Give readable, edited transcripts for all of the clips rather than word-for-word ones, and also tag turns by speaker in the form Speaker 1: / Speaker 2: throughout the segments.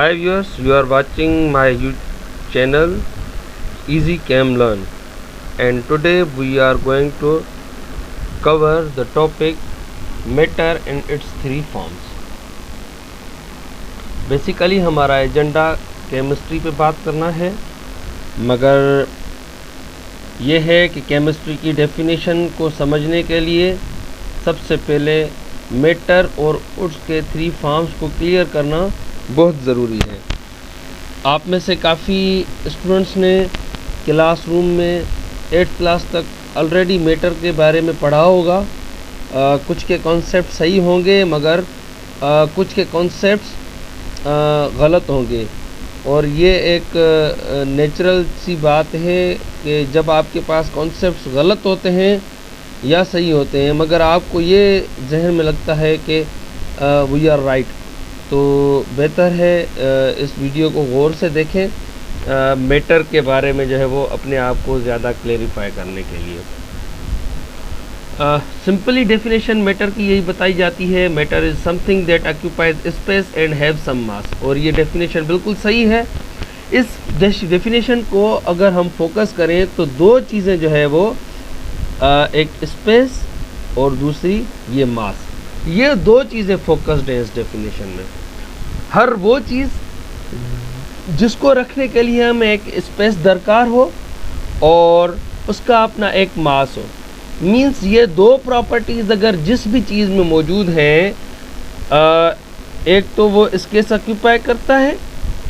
Speaker 1: Hi viewers, you are watching my YouTube channel Easy Cam Learn, and today we are going to cover the topic matter in its three forms. Basically हमारा agenda chemistry पे बात करना है, मगर ये है कि chemistry की डेफिनेशन को समझने के लिए सबसे पहले मैटर और उसके थ्री फॉर्म्स को क्लियर करना बहुत ज़रूरी है। आप में से काफ़ी स्टूडेंट्स ने क्लासरूम में 8th क्लास तक ऑलरेडी मैटर के बारे में पढ़ा होगा। कुछ के कॉन्सेप्ट सही होंगे, मगर कुछ के कॉन्सेप्ट्स गलत होंगे, और ये एक नेचुरल सी बात है कि जब आपके पास कॉन्सेप्ट्स गलत होते हैं या सही होते हैं, मगर आपको ये जहन में लगता है कि वी आर राइट, तो बेहतर है इस वीडियो को गौर से देखें मैटर के बारे में, जो है वो अपने आप को ज़्यादा क्लेरिफाई करने के लिए। सिंपली डेफिनेशन मैटर की यही बताई जाती है, matter is something that occupies space and have some mass. और ये डेफिनेशन बिल्कुल सही है। इस डेफिनेशन को अगर हम फोकस करें तो दो चीज़ें जो है वो एक स्पेस और दूसरी ये मास, ये दो चीज़ें फोकस्ड हैं इस डेफिनेशन में। हर वो चीज़ जिसको रखने के लिए हमें एक स्पेस दरकार हो और उसका अपना एक मास हो, मींस ये दो प्रॉपर्टीज़ अगर जिस भी चीज़ में मौजूद हैं, एक तो वो स्पेस ऑक्यूपाई करता है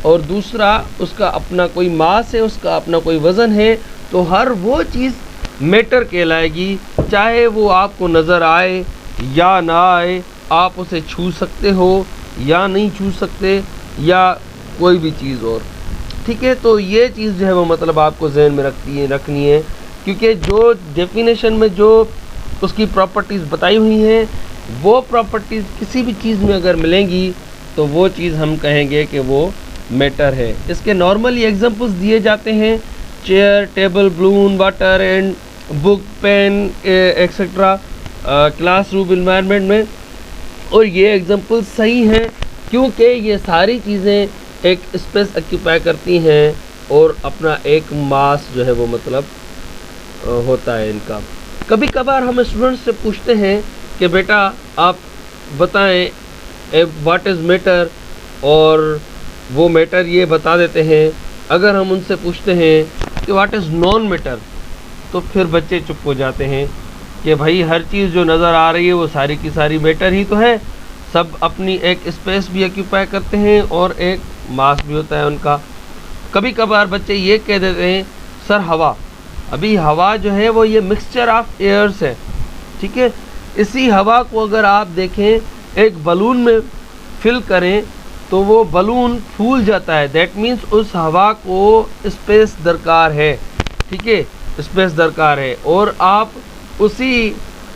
Speaker 1: और दूसरा उसका अपना कोई मास है, उसका अपना कोई वज़न है, तो हर वो चीज़ मैटर कहलाएगी, चाहे वो आपको नज़र आए या ना आए। आप उसे छू सकते हो या नहीं छू सकते, या कोई भी चीज़ और, ठीक है। तो ये चीज़ जो है वो मतलब आपको जहन में रखनी है, क्योंकि जो डेफिनेशन में जो उसकी प्रॉपर्टीज़ बताई हुई हैं, वो प्रॉपर्टीज़ किसी भी चीज़ में अगर मिलेंगी तो वो चीज़ हम कहेंगे कि वो मैटर है। इसके नॉर्मली एग्जांपल्स दिए जाते हैं, chair, table, balloon, water and book, pen etcetera, classroom environment में। और ये एग्जांपल सही हैं क्योंकि ये सारी चीज़ें एक स्पेस ऑक्यूपाई करती हैं और अपना एक मास जो है वो मतलब होता है इनका। कभी कभार हम स्टूडेंट्स से पूछते हैं कि बेटा आप बताएं व्हाट इज़ मैटर, और वो मैटर ये बता देते हैं। अगर हम उनसे पूछते हैं कि व्हाट इज़ नॉन मैटर, तो फिर बच्चे चुप हो जाते हैं कि भाई हर चीज़ जो नज़र आ रही है वो सारी की सारी मैटर ही तो है। सब अपनी एक स्पेस भी ऑक्यूपाई करते हैं और एक मास भी होता है उनका। कभी कभार बच्चे ये कह देते हैं सर हवा, अभी हवा जो है वो ये मिक्सचर ऑफ एयर्स है, ठीक है। इसी हवा को अगर आप देखें एक बलून में फिल करें तो वो बलून फूल जाता है, दैट मीन्स उस हवा को स्पेस दरकार है, ठीक है, स्पेस दरकार है। और आप उसी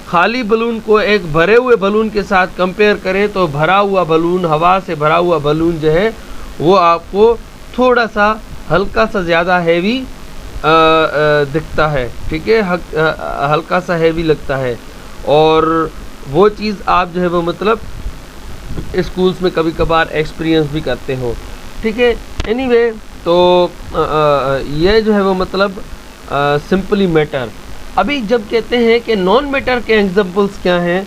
Speaker 1: खाली बलून को एक भरे हुए बलून के साथ कंपेयर करें तो भरा हुआ बलून, हवा से भरा हुआ बलून जो है वो आपको थोड़ा सा हल्का सा ज़्यादा हैवी दिखता है, ठीक है, हल्का सा हैवी लगता है। और वो चीज़ आप जो है वो मतलब स्कूल्स में कभी कभार एक्सपीरियंस भी करते हो, ठीक है। एनीवे, तो ये जो है वो मतलब सिंपली मैटर। अभी जब कहते हैं कि नॉन मैटर के एग्जांपल्स क्या हैं,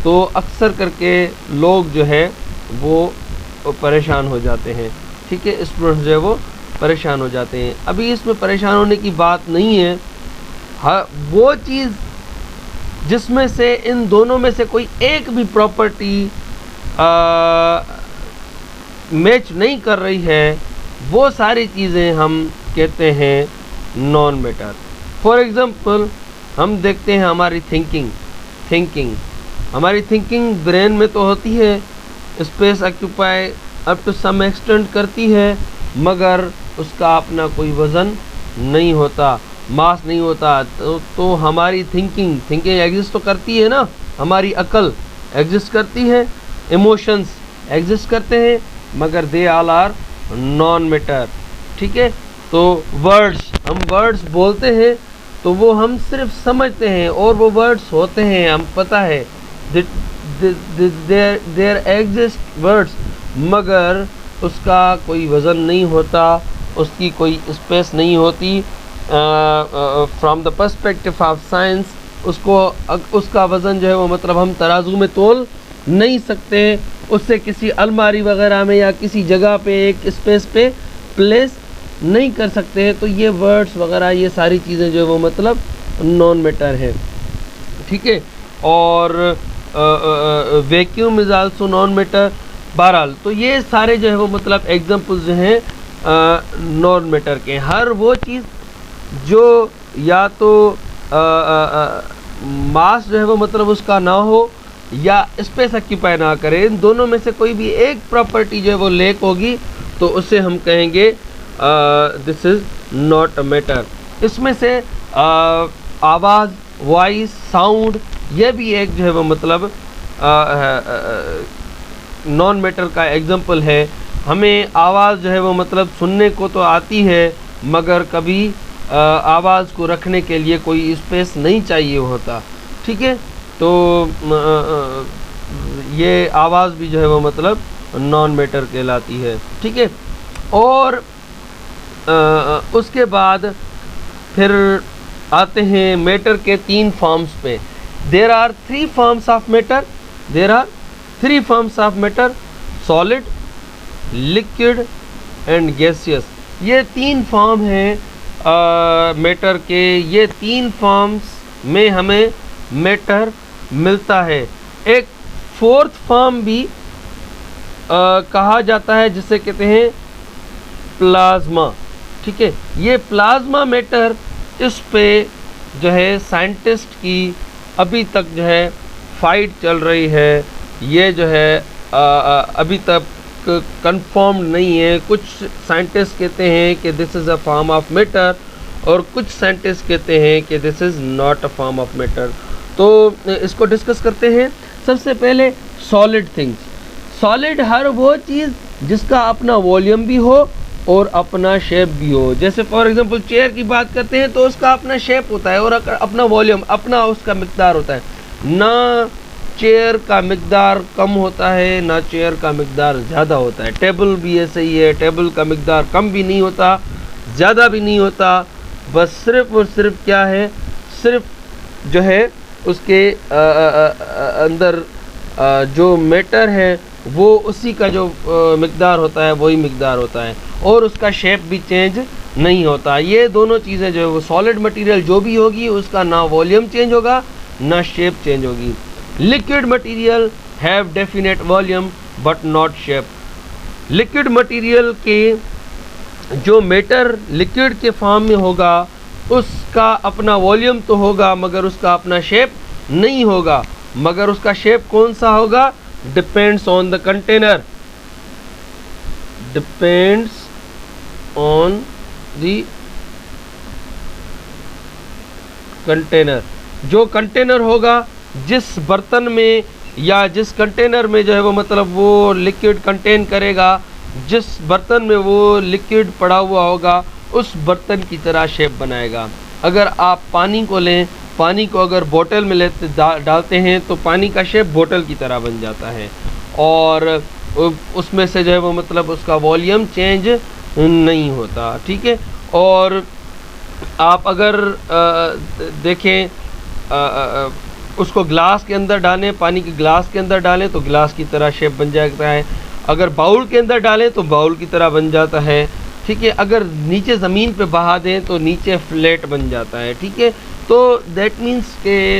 Speaker 1: तो अक्सर करके लोग जो है वो परेशान हो जाते हैं, ठीक है, स्टूडेंट्स जो है वो परेशान हो जाते हैं। अभी इसमें परेशान होने की बात नहीं है। हाँ, वो चीज़ जिसमें से इन दोनों में से कोई एक भी प्रॉपर्टी मैच नहीं कर रही है, वो सारी चीज़ें हम कहते हैं नॉन मैटर। फॉर एग्ज़ाम्पल हम देखते हैं हमारी थिंकिंग हमारी थिंकिंग ब्रेन में तो होती है, space occupy up to some extent करती है, मगर उसका अपना कोई वज़न नहीं होता, मास नहीं होता। तो हमारी थिंकिंग एग्जिस्ट तो करती है ना, हमारी अकल एग्जिस्ट करती है, इमोशंस एग्जिस्ट करते हैं, मगर they all are non matter, ठीक है। तो हम वर्ड्स बोलते हैं तो वो हम सिर्फ समझते हैं और वो वर्ड्स होते हैं, हम पता है देयर एग्जिस्ट वर्ड्स, मगर उसका कोई वज़न नहीं होता, उसकी कोई स्पेस नहीं होती। From the perspective of science उसका वज़न जो है वो मतलब हम तराजू में तोल नहीं सकते, उससे किसी अलमारी वगैरह में या किसी जगह पे एक स्पेस पे प्लेस नहीं कर सकते। तो ये वर्ड्स वगैरह ये सारी चीज़ें जो है वो मतलब नॉन मैटर है, ठीक है। और vacuum is also known matter. बहरहाल तो ये सारे जो है वो मतलब एग्जांपल्स जो हैं नॉन मैटर के। हर वो चीज़ जो या तो मास जो है वो मतलब उसका ना हो या स्पेस ऑक्यूपाई ना करे, इन दोनों में से कोई भी एक प्रॉपर्टी जो है वो लैक होगी तो उसे हम कहेंगे this is not a matter. इसमें से आवाज़, वॉइस, साउंड, यह भी एक जो है वो मतलब नॉन मैटर का एग्जांपल है। हमें आवाज़ जो है वो मतलब सुनने को तो आती है, मगर कभी आवाज़ को रखने के लिए कोई स्पेस नहीं चाहिए होता, ठीक है। तो ये आवाज़ भी जो है वो मतलब नॉन मैटर कहलाती है, ठीक है। और उसके बाद फिर आते हैं मैटर के 3 फॉर्म्स पे। There are 3 forms of matter, solid, liquid and gaseous. ये 3 फॉर्म हैं मैटर के। ये 3 फॉर्म्स में हमें मैटर मिलता है। एक 4th फॉर्म भी कहा जाता है जिसे कहते हैं प्लाज्मा, ठीक है। ये प्लाज्मा मैटर, इस पे जो है साइंटिस्ट की अभी तक जो है फाइट चल रही है। ये जो है अभी तक कंफर्म नहीं है। कुछ साइंटिस्ट कहते हैं कि this is a form of matter और कुछ साइंटिस्ट कहते हैं कि this is not a form of matter. तो इसको डिस्कस करते हैं। सबसे पहले सॉलिड थिंग्स। सॉलिड हर वो चीज़ जिसका अपना वॉल्यूम भी हो और अपना शेप भी हो। जैसे फॉर एग्जांपल चेयर की बात करते हैं तो उसका अपना शेप होता है और अपना वॉल्यूम, अपना उसका मिकदार होता है। ना चेयर का मिकदार कम होता है, ना चेयर का मिकदार ज़्यादा होता है। टेबल भी ऐसे ही है, टेबल का मिकदार कम भी नहीं होता, ज़्यादा भी नहीं होता। बस सिर्फ और सिर्फ क्या है, सिर्फ जो है उसके अंदर जो मैटर है वो उसी का जो मिकदार होता है वही मिकदार होता है और उसका शेप भी चेंज नहीं होता। ये दोनों चीज़ें जो है वो सॉलिड मटेरियल जो भी होगी उसका ना वॉल्यूम चेंज होगा ना शेप चेंज होगी। Liquid material have definite volume but not shape. Liquid material के जो मैटर लिक्विड के फॉर्म में होगा उसका अपना वॉल्यूम तो होगा मगर उसका अपना शेप नहीं होगा। मगर उसका शेप कौन सा होगा? Depends on the container, depends on the container. जो कंटेनर होगा, जिस बर्तन में या जिस कंटेनर में जो है वो मतलब वो लिक्विड कंटेन करेगा, जिस बर्तन में वो लिक्विड पड़ा हुआ होगा उस बर्तन की तरह शेप बनाएगा। अगर आप पानी को लें, पानी को अगर बोतल में लेते डालते हैं तो पानी का शेप बोतल की तरह बन जाता है और उसमें से जो है वो मतलब उसका वॉल्यूम चेंज नहीं होता, ठीक है। और आप अगर देखें उसको ग्लास के अंदर डालें, पानी के ग्लास के अंदर डालें तो ग्लास की तरह शेप बन जाता है। अगर बाउल के अंदर डालें तो बाउल की तरह बन जाता है, ठीक है। अगर नीचे ज़मीन पे बहा दें तो नीचे फ्लैट बन जाता है, ठीक है। तो दैट मीन्स के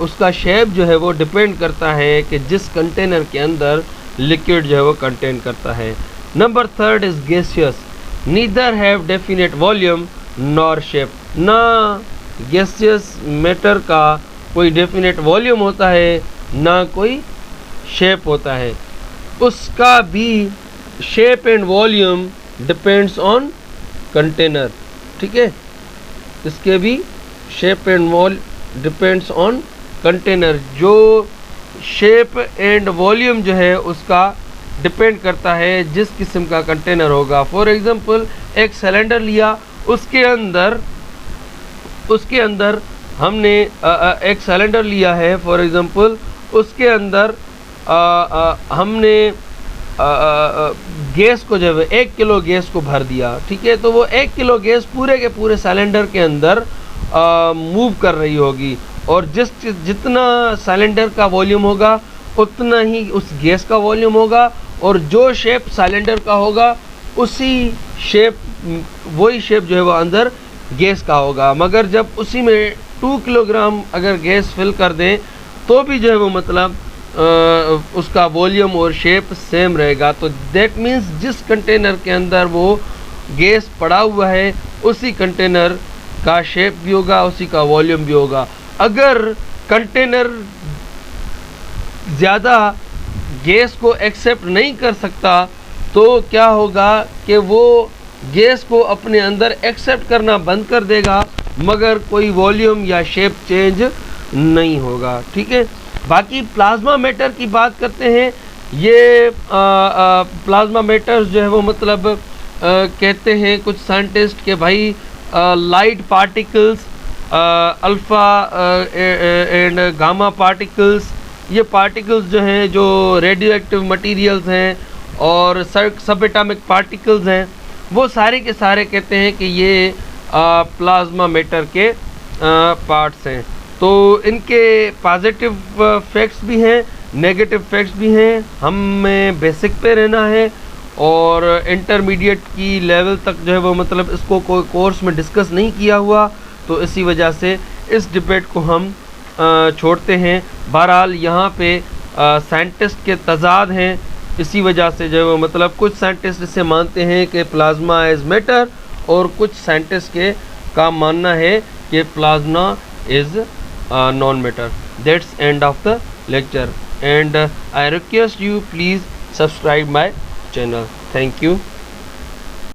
Speaker 1: उसका शेप जो है वो डिपेंड करता है कि जिस कंटेनर के अंदर लिक्विड जो है वो कंटेन करता है। Number 3 is gaseous. Neither have definite volume nor shape. ना गैसियस मैटर का कोई डेफिनेट वॉल्यूम होता है ना कोई शेप होता है। उसका भी shape and volume depends on container, ठीक है। इसके भी shape and wall depends on container. जो शेप एंड वॉल्यूम जो है उसका डिपेंड करता है जिस किस्म का कंटेनर होगा। फॉर एग्जांपल एक सिलेंडर लिया, उसके अंदर हमने एक सिलेंडर लिया है फॉर एग्जांपल, उसके अंदर हमने गैस को जो है 1 किलो गैस को भर दिया, ठीक है, तो वो 1 किलो गैस पूरे के पूरे सिलेंडर के अंदर मूव कर रही होगी, और जितना सिलेंडर का वॉल्यूम होगा उतना ही उस गैस का वॉल्यूम होगा, और जो शेप सिलेंडर का होगा उसी शेप, वही शेप जो है वो अंदर गैस का होगा। मगर जब उसी में 2 किलोग्राम अगर गैस फिल कर दें तो भी जो है वो मतलब उसका वॉल्यूम और शेप सेम रहेगा। तो दैट मीन्स जिस कंटेनर के अंदर वो गैस पड़ा हुआ है उसी कंटेनर का शेप भी होगा, उसी का वॉल्यूम भी होगा। अगर कंटेनर ज़्यादा गैस को एक्सेप्ट नहीं कर सकता तो क्या होगा कि वो गैस को अपने अंदर एक्सेप्ट करना बंद कर देगा, मगर कोई वॉल्यूम या शेप चेंज नहीं होगा, ठीक है। बाकी प्लाज्मा मैटर की बात करते हैं। ये प्लाज्मा मैटर्स जो है वो मतलब कहते हैं कुछ साइंटिस्ट के भाई light particles, alpha and gamma particles, ये पार्टिकल्स जो हैं जो रेडियो एक्टिव मटीरियल्स हैं और सब एटॉमिक पार्टिकल्स हैं, वो सारे के सारे कहते हैं कि ये प्लाज्मा मैटर के पार्ट्स हैं। तो इनके पॉजिटिव फैक्ट्स भी हैं, नेगेटिव फैक्ट्स भी हैं। हमें बेसिक पे रहना है और इंटरमीडिएट की लेवल तक जो है वो मतलब इसको कोई कोर्स में डिस्कस नहीं किया हुआ, तो इसी वजह से इस डिबेट को हम छोड़ते हैं। बहरहाल यहाँ पे साइंटिस्ट के तजाद हैं, इसी वजह से जो है वो मतलब कुछ साइंटिस्ट इसे मानते हैं कि प्लाज्मा इज़ मैटर, और कुछ साइंटिस्ट के का मानना है कि plasma is non matter. That's end of the lecture, and I request you please subscribe my channel. Thank you.